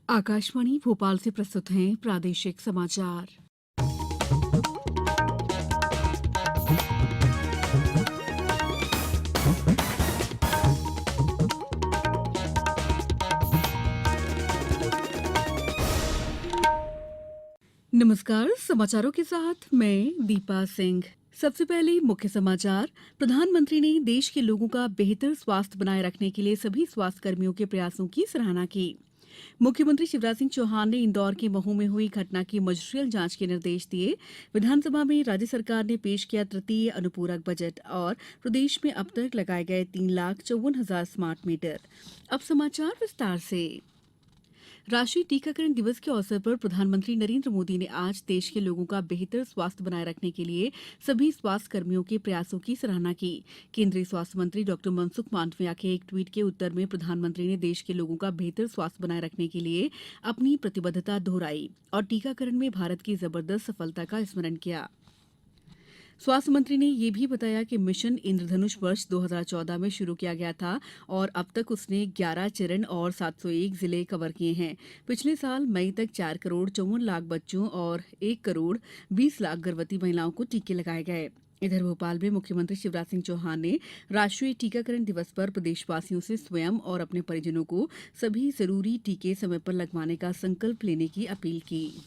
आकाशवाणी भोपाल से प्रस्तुत हैं प्रादेशिक समाचार। नमस्कार, समाचारों के साथ मैं दीपा सिंह। सबसे पहले मुख्य समाचार। प्रधानमंत्री ने देश के लोगों का बेहतर स्वास्थ्य बनाए रखने के लिए सभी स्वास्थ्य कर्मियों के प्रयासों की सराहना की। मुख्यमंत्री शिवराज सिंह चौहान ने इंदौर के महू में हुई घटना की मजिस्ट्रियल जांच के निर्देश दिए। विधानसभा में राज्य सरकार ने पेश किया तृतीय अनुपूरक बजट और प्रदेश में अब तक लगाए गए 3,54,000 स्मार्ट मीटर। अब समाचार विस्तार से। राष्ट्रीय टीकाकरण दिवस के अवसर पर प्रधानमंत्री नरेंद्र मोदी ने आज देश के लोगों का बेहतर स्वास्थ्य बनाए रखने के लिए सभी स्वास्थ्य कर्मियों के प्रयासों की सराहना की। केंद्रीय स्वास्थ्य मंत्री डॉ मनसुख मांडविया के एक ट्वीट के उत्तर में प्रधानमंत्री ने देश के लोगों का बेहतर स्वास्थ्य बनाए रखने के लिए अपनी प्रतिबद्धता दोहराई और टीकाकरण में भारत की जबरदस्त सफलता का स्मरण किया। स्वास्थ्य मंत्री ने यह भी बताया कि मिशन इंद्रधनुष वर्ष 2014 में शुरू किया गया था और अब तक उसने 11 चरण और 701 जिले कवर किए हैं। पिछले साल मई तक 4 करोड़ 54 लाख बच्चों और 1 करोड़ 20 लाख गर्भवती महिलाओं को टीके लगाए गए। इधर भोपाल में मुख्यमंत्री शिवराज सिंह चौहान ने राष्ट्रीय टीकाकरण दिवस पर प्रदेशवासियों से स्वयं और अपने परिजनों को सभी जरूरी टीके समय पर लगवाने का संकल्प लेने की अपील की।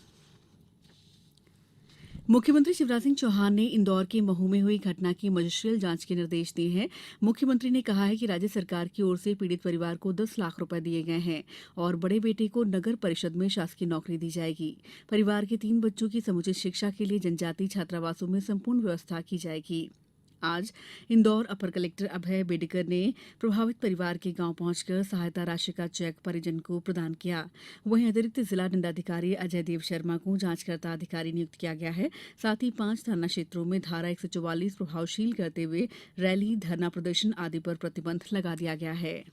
मुख्यमंत्री शिवराज सिंह चौहान ने इंदौर के महू में हुई घटना की मजिस्ट्रियल जांच के निर्देश दिए हैं। मुख्यमंत्री ने कहा है कि राज्य सरकार की ओर से पीड़ित परिवार को 10 लाख रुपए दिए गए हैं और बड़े बेटे को नगर परिषद में शासकीय नौकरी दी जाएगी। परिवार के 3 बच्चों की समुचित शिक्षा के लिए जनजातीय छात्रावासों में संपूर्ण व्यवस्था की जाएगी। आज इंदौर अपर कलेक्टर अभय बेडेकर ने प्रभावित परिवार के गांव पहुंचकर सहायता राशि का चेक परिजन को प्रदान किया। वहीं अतिरिक्त जिला दंडाधिकारी अजय देव शर्मा को जांचकर्ता अधिकारी नियुक्त किया गया है। साथ ही 5 थाना क्षेत्रों में धारा 144 प्रभावशील करते हुए रैली, धरना प्रदर्शन आदि पर प्रतिबंध लगा दिया गया है।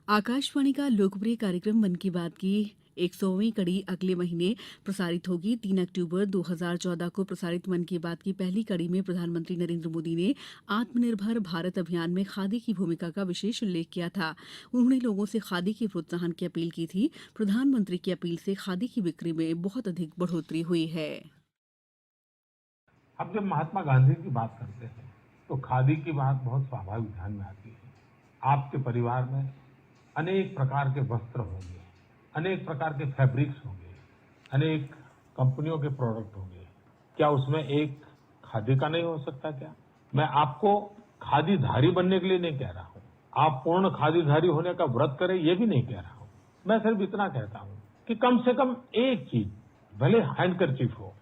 आकाशवाणी का लोकप्रिय कार्यक्रम मन की बात की 100वीं कड़ी अगले महीने प्रसारित होगी। 3 अक्टूबर 2014 को प्रसारित मन की बात की पहली कड़ी में प्रधानमंत्री नरेंद्र मोदी ने आत्मनिर्भर भारत अभियान में खादी की भूमिका का विशेष उल्लेख किया था। उन्होंने लोगों से खादी के प्रोत्साहन की अपील की थी। प्रधानमंत्री की अपील से खादी की बिक्री में बहुत अधिक बढ़ोतरी हुई है। अब जब महात्मा गांधी की बात करते हैं तो खादी की बात बहुत स्वाभाविक ध्यान में आती है। आपके परिवार में अनेक प्रकार के वस्त्र होंगे, अनेक प्रकार के फैब्रिक्स होंगे, अनेक कंपनियों के प्रोडक्ट होंगे। क्या उसमें एक खादी का नहीं हो सकता क्या? मैं आपको खादीधारी बनने के लिए नहीं कह रहा हूँ, आप पूर्ण खादीधारी होने का व्रत करें ये भी नहीं कह रहा हूँ। मैं सिर्फ इतना कहता हूँ कि कम से कम एक चीज, भले हैंडकरचीफ हो,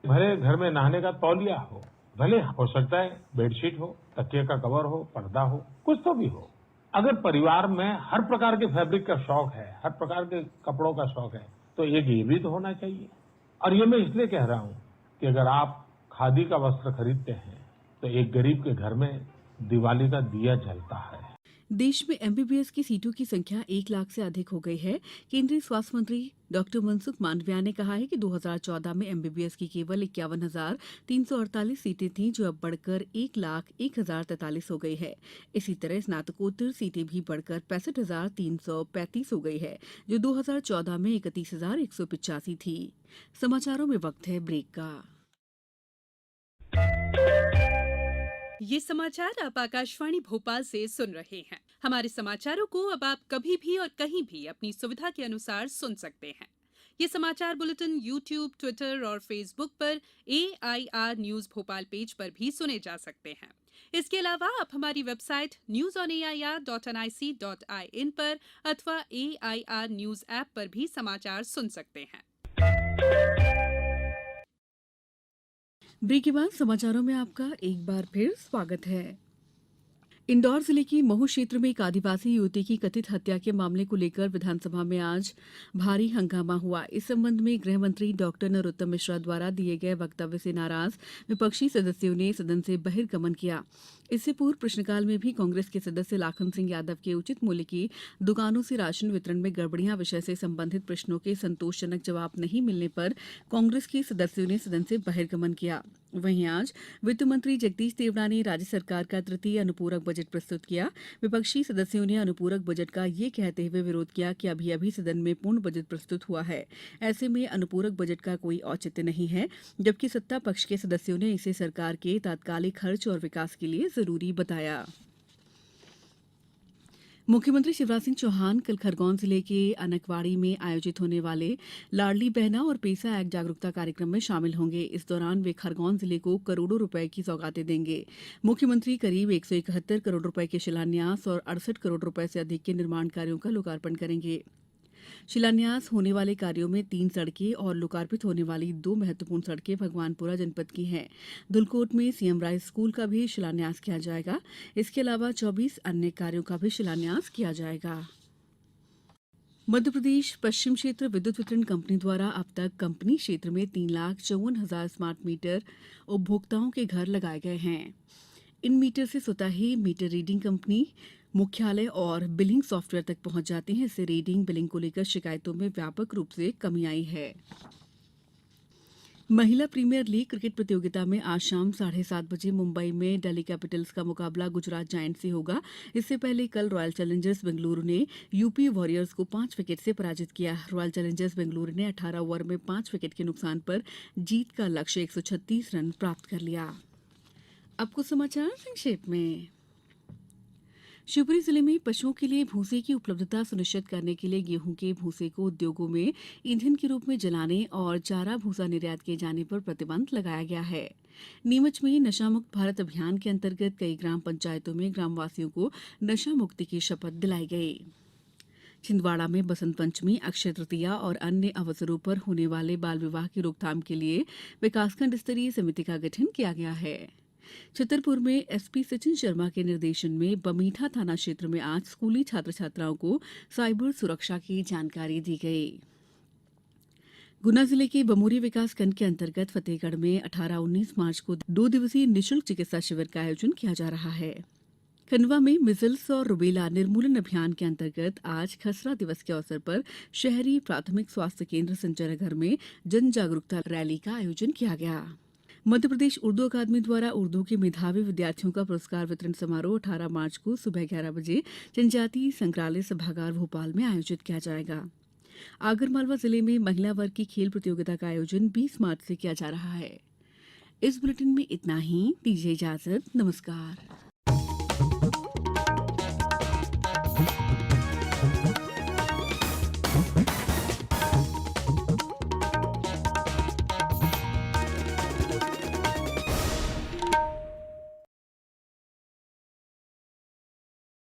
भले घर में नहाने का तौलिया हो, भले हो सकता है बेडशीट हो, तकिए का कवर हो, पर्दा हो, कुछ तो भी हो। अगर परिवार में हर प्रकार के फैब्रिक का शौक है, हर प्रकार के कपड़ों का शौक है, तो एक ये भी तो होना चाहिए। और ये मैं इसलिए कह रहा हूं कि अगर आप खादी का वस्त्र खरीदते हैं तो एक गरीब के घर में दिवाली का दिया जलता है। देश में एमबीबीएस की सीटों की संख्या 1 लाख से अधिक हो गई है। केंद्रीय स्वास्थ्य मंत्री डॉ मनसुख मांडविया ने कहा है कि 2014 में एमबीबीएस की केवल 51,348 सीटें थीं, जो अब बढ़कर 1,01,043 हो गई है। इसी तरह स्नातकोत्तर सीटें भी बढ़कर 65,335 हो गई है, जो 2014 में 31,185 थी। समाचारों में वक्त है ब्रेक का। ये समाचार आप आकाशवाणी भोपाल से सुन रहे हैं। हमारे समाचारों को अब आप कभी भी और कहीं भी अपनी सुविधा के अनुसार सुन सकते हैं। ये समाचार बुलेटिन YouTube, ट्विटर और फेसबुक पर AIR न्यूज भोपाल पेज पर भी सुने जा सकते हैं। इसके अलावा आप हमारी वेबसाइट newsonair.nic.in पर अथवा AIR न्यूज ऐप पर भी समाचार सुन सकते हैं। ब्रेक के बाद समाचारों में आपका एक बार फिर स्वागत है। इंदौर जिले की महू क्षेत्र में एक आदिवासी युवती की कथित हत्या के मामले को लेकर विधानसभा में आज भारी हंगामा हुआ। इस संबंध में गृह मंत्री डॉक्टर नरोत्तम मिश्रा द्वारा दिए गए वक्तव्य से नाराज विपक्षी सदस्यों ने सदन से बहिर्गमन किया। इससे पूर्व प्रश्नकाल में भी कांग्रेस के सदस्य लाखन सिंह यादव के उचित मूल्य की दुकानों से राशन वितरण में गड़बड़ियां विषय से संबंधित प्रश्नों के संतोषजनक जवाब नहीं मिलने पर कांग्रेस के सदस्यों ने सदन से बहिर्गमन किया। वहीं आज वित्त मंत्री जगदीश देवड़ा ने राज्य सरकार का तृतीय अनुपूरक बजट प्रस्तुत किया। विपक्षी सदस्यों ने अनुपूरक बजट का ये कहते हुए विरोध किया कि अभी अभी सदन में पूर्ण बजट प्रस्तुत हुआ है, ऐसे में अनुपूरक बजट का कोई औचित्य नहीं है, जबकि सत्ता पक्ष के सदस्यों ने इसे सरकार के तात्कालिक खर्च और विकास के लिए जरूरी बताया। मुख्यमंत्री शिवराज सिंह चौहान कल खरगोन जिले के अनकवाड़ी में आयोजित होने वाले लाडली बहना और पेसा एक्ट जागरूकता कार्यक्रम में शामिल होंगे। इस दौरान वे खरगोन जिले को करोड़ों रुपए की सौगातें देंगे। मुख्यमंत्री करीब 171 करोड़ रुपए के शिलान्यास और 68 करोड़ रुपए से अधिक के निर्माण कार्यों का लोकार्पण करेंगे। शिलान्यास होने वाले कार्यों में 3 सड़कें और लोकार्पित होने वाली 2 महत्वपूर्ण सड़कें भगवानपुरा जनपद की हैं। धुलकोट में सीएम राइस स्कूल का भी शिलान्यास किया जाएगा। इसके अलावा 24 अन्य कार्यों का भी शिलान्यास किया जाएगा। मध्यप्रदेश पश्चिम क्षेत्र विद्युत वितरण कंपनी द्वारा अब तक कंपनी क्षेत्र में 3,54,000 स्मार्ट मीटर उपभोक्ताओं के घर लगाए गए हैं। इन मीटर से स्वतः ही मीटर रीडिंग कंपनी मुख्यालय और बिलिंग सॉफ्टवेयर तक पहुंच जाती हैं। इससे रीडिंग बिलिंग को लेकर शिकायतों में व्यापक रूप से कमी आई है। महिला प्रीमियर लीग क्रिकेट प्रतियोगिता में आज शाम 7:30 बजे मुंबई में दिल्ली कैपिटल्स का मुकाबला गुजरात जायंट्स से होगा। इससे पहले कल रॉयल चैलेंजर्स बेंगलुरु ने यूपी वॉरियर्स को 5 विकेट से पराजित किया। रॉयल चैलेंजर्स बेंगलुरु ने 18 ओवर में 5 विकेट के नुकसान पर जीत का लक्ष्य 136 रन प्राप्त कर लिया। अब कुछ समाचार संक्षेप में। शिवपुरी जिले में पशुओं के लिए भूसे की उपलब्धता सुनिश्चित करने के लिए गेहूं के भूसे को उद्योगों में ईंधन के रूप में जलाने और चारा भूसा निर्यात किए जाने पर प्रतिबंध लगाया गया है। नीमच में नशा मुक्त भारत अभियान के अंतर्गत कई ग्राम पंचायतों में ग्रामवासियों को नशा मुक्ति की शपथ दिलाई गई। छिंदवाड़ा में बसंत पंचमी, अक्षय तृतीया और अन्य अवसरों पर होने वाले बाल विवाह की रोकथाम के लिए विकासखंड स्तरीय समिति का गठन किया गया है। छतरपुर में एसपी सचिन शर्मा के निर्देशन में बमीठा थाना क्षेत्र में आज स्कूली छात्र छात्राओं को साइबर सुरक्षा की जानकारी दी गई। गुना जिले के बमोरी विकासखंड के अंतर्गत फतेहगढ़ में 18-19 मार्च को 2 दिवसीय निःशुल्क चिकित्सा शिविर का आयोजन किया जा रहा है। खंडवा में मिजल्स और रुबेला निर्मूलन अभियान के अंतर्गत आज खसरा दिवस के अवसर पर शहरी प्राथमिक स्वास्थ्य केंद्र संचयनगर में जन जागरूकता रैली का आयोजन किया गया। मध्यप्रदेश उर्दू अकादमी द्वारा उर्दू के मेधावी विद्यार्थियों का पुरस्कार वितरण समारोह 18 मार्च को सुबह 11 बजे जनजातीय संग्रहालय सभागार भोपाल में आयोजित किया जाएगा। आगरमालवा जिले में महिला वर्ग की खेल प्रतियोगिता का आयोजन 20 मार्च से किया जा रहा है। इस बुलेटिन में इतना ही। दीजिए इजाजत। नमस्कार।